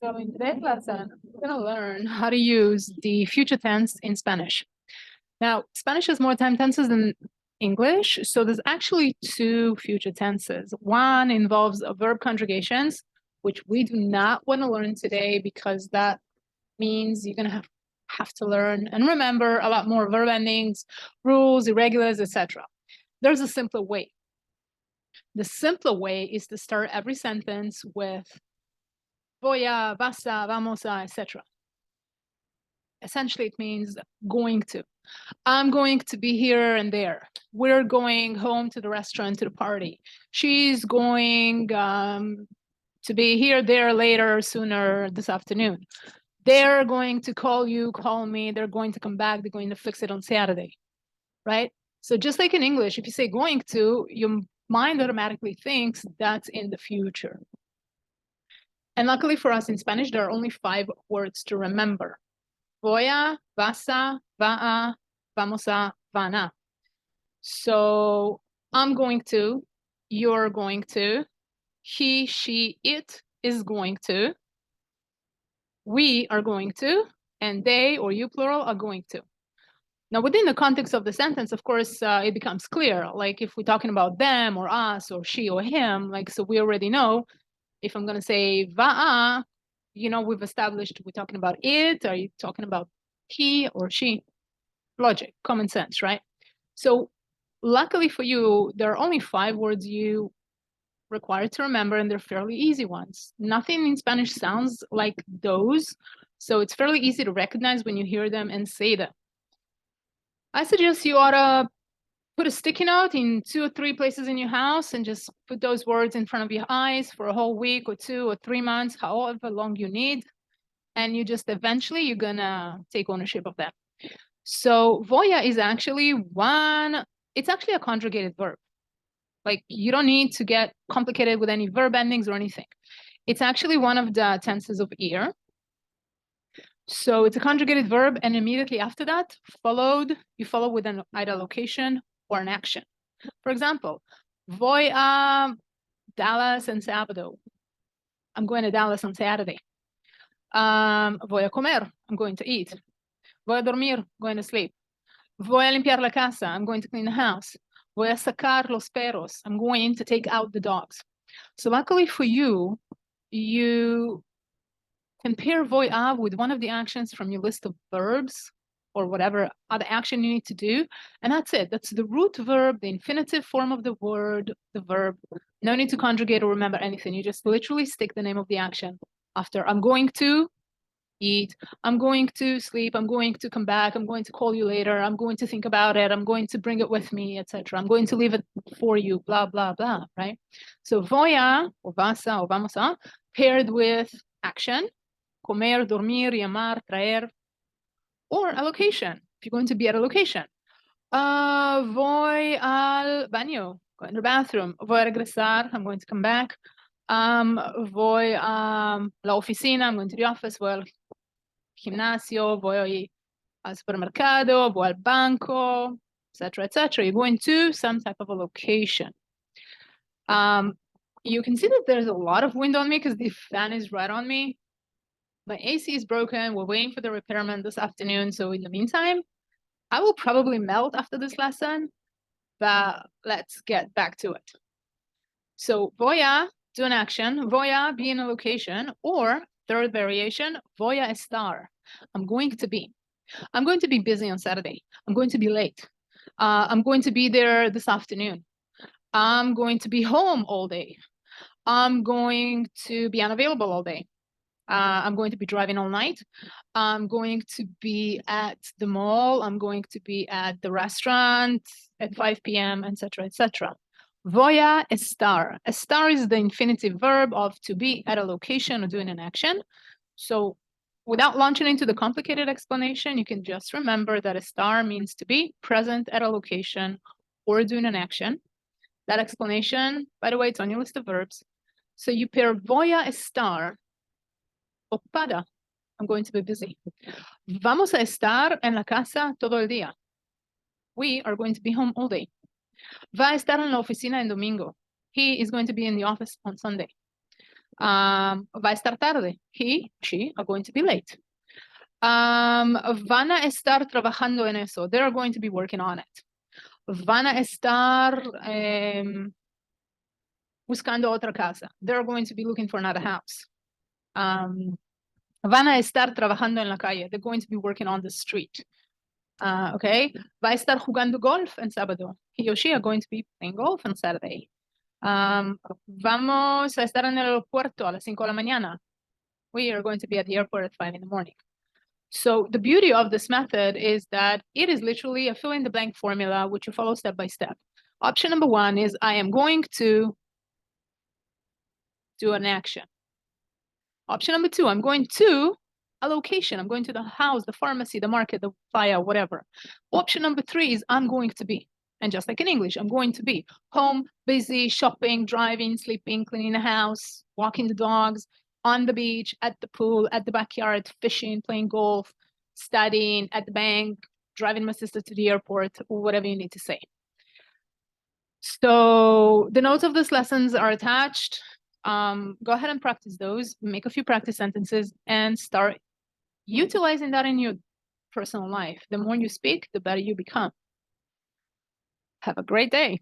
So in today's lesson, we're going to learn how to use the future tense in Spanish. Now, Spanish has more time tenses than English, so there's actually two future tenses. One involves verb conjugations, which we do not want to learn today because that means you're going to have to learn and remember a lot more verb endings, rules, irregulars, etc. There's a simpler way. The simpler way is to start every sentence with voy a, vas a, vamos a, etc. Essentially, it means going to. I'm going to be here and there. We're going home to the restaurant, to the party. She's going to be here, there, later, sooner this afternoon. They're going to call you, call me. They're going to come back. They're going to fix it on Saturday, right? So just like in English, if you say going to, your mind automatically thinks that's in the future. And luckily for us in Spanish, there are only 5 words to remember. Voy a, vas a, va a, vamos a, van a. So I'm going to, you're going to, he, she, it is going to, we are going to, and they or you plural are going to. Now, within the context of the sentence, of course, it becomes clear. Like if we're talking about them or us or she or him, like, so we already know if I'm going to say va a, we've established we're talking about it. Are you talking about he or she? Logic, common sense, right? So luckily for you, there are only 5 words you require to remember, and they're fairly easy ones. Nothing in Spanish sounds like those, so it's fairly easy to recognize when you hear them and say them. I suggest you ought to put a sticky note in 2 or 3 places in your house and just put those words in front of your eyes for a whole week or 2 or 3 months, however long you need. And you just eventually, you're gonna take ownership of that. So voy a is actually it's actually a conjugated verb. Like you don't need to get complicated with any verb endings or anything. It's actually one of the tenses of ir. So it's a conjugated verb, and immediately after that, you follow with an either location or an action. For example, voy a Dallas en sábado. I'm going to Dallas on Saturday. Voy a comer. I'm going to eat. Voy a dormir. I'm going to sleep. Voy a limpiar la casa. I'm going to clean the house. Voy a sacar los perros. I'm going to take out the dogs. So luckily for you, you can pair voy a with one of the actions from your list of verbs or whatever other action you need to do. And that's it. That's the root verb, the infinitive form of the word, the verb. No need to conjugate or remember anything. You just literally stick the name of the action after I'm going to eat, I'm going to sleep, I'm going to come back, I'm going to call you later, I'm going to think about it, I'm going to bring it with me, etc. I'm going to leave it for you, blah, blah, blah, right? So voy a, or vas a, or vamos a, paired with action, comer, dormir, llamar, traer, or a location, if you're going to be at a location. Voy al baño, going to the bathroom. Voy a regresar, I'm going to come back. Voy a la oficina, I'm going to the office. Voy al gimnasio, voy al supermercado, voy al banco, etc., etc. You're going to some type of a location. You can see that there's a lot of wind on me because the fan is right on me. My AC is broken. We're waiting for the repairman this afternoon. So in the meantime, I will probably melt after this lesson, but let's get back to it. So voy a, do an action, voy a, be in a location, or third variation, voy a estar. I'm going to be. I'm going to be busy on Saturday. I'm going to be late. I'm going to be there this afternoon. I'm going to be home all day. I'm going to be unavailable all day. I'm going to be driving all night. I'm going to be at the mall. I'm going to be at the restaurant at 5 p.m., etc., etc. Voy a estar. Estar is the infinitive verb of to be at a location or doing an action. So without launching into the complicated explanation, you can just remember that estar means to be present at a location or doing an action. That explanation, by the way, it's on your list of verbs. So you pair voy a estar ocupada. I'm going to be busy. Vamos a estar en la casa todo el día. We are going to be home all day. Va a estar en la oficina en domingo. He is going to be in the office on Sunday. Va a estar tarde. He, she are going to be late. Van a estar trabajando en eso. They're going to be working on it. Van a estar buscando otra casa. They're going to be looking for another house. Van a estar trabajando en la calle. They're going to be working on the street. Okay. Va a estar jugando golf en sábado. He or she are going to be playing golf on Saturday. Vamos a estar en el aeropuerto a las 5 de la mañana. We are going to be at the airport at 5 in the morning. So the beauty of this method is that it is literally a fill in the blank formula, which you follow step by step. Option number one is I am going to do an action. Option number two, I'm going to a location. I'm going to the house, the pharmacy, the market, the playa, whatever. Option number three is I'm going to be. And just like in English, I'm going to be home, busy, shopping, driving, sleeping, cleaning the house, walking the dogs, on the beach, at the pool, at the backyard, fishing, playing golf, studying, at the bank, driving my sister to the airport, or whatever you need to say. So the notes of these lessons are attached. Go ahead and practice those, make a few practice sentences, and start utilizing that in your personal life. The more you speak, the better you become. Have a great day.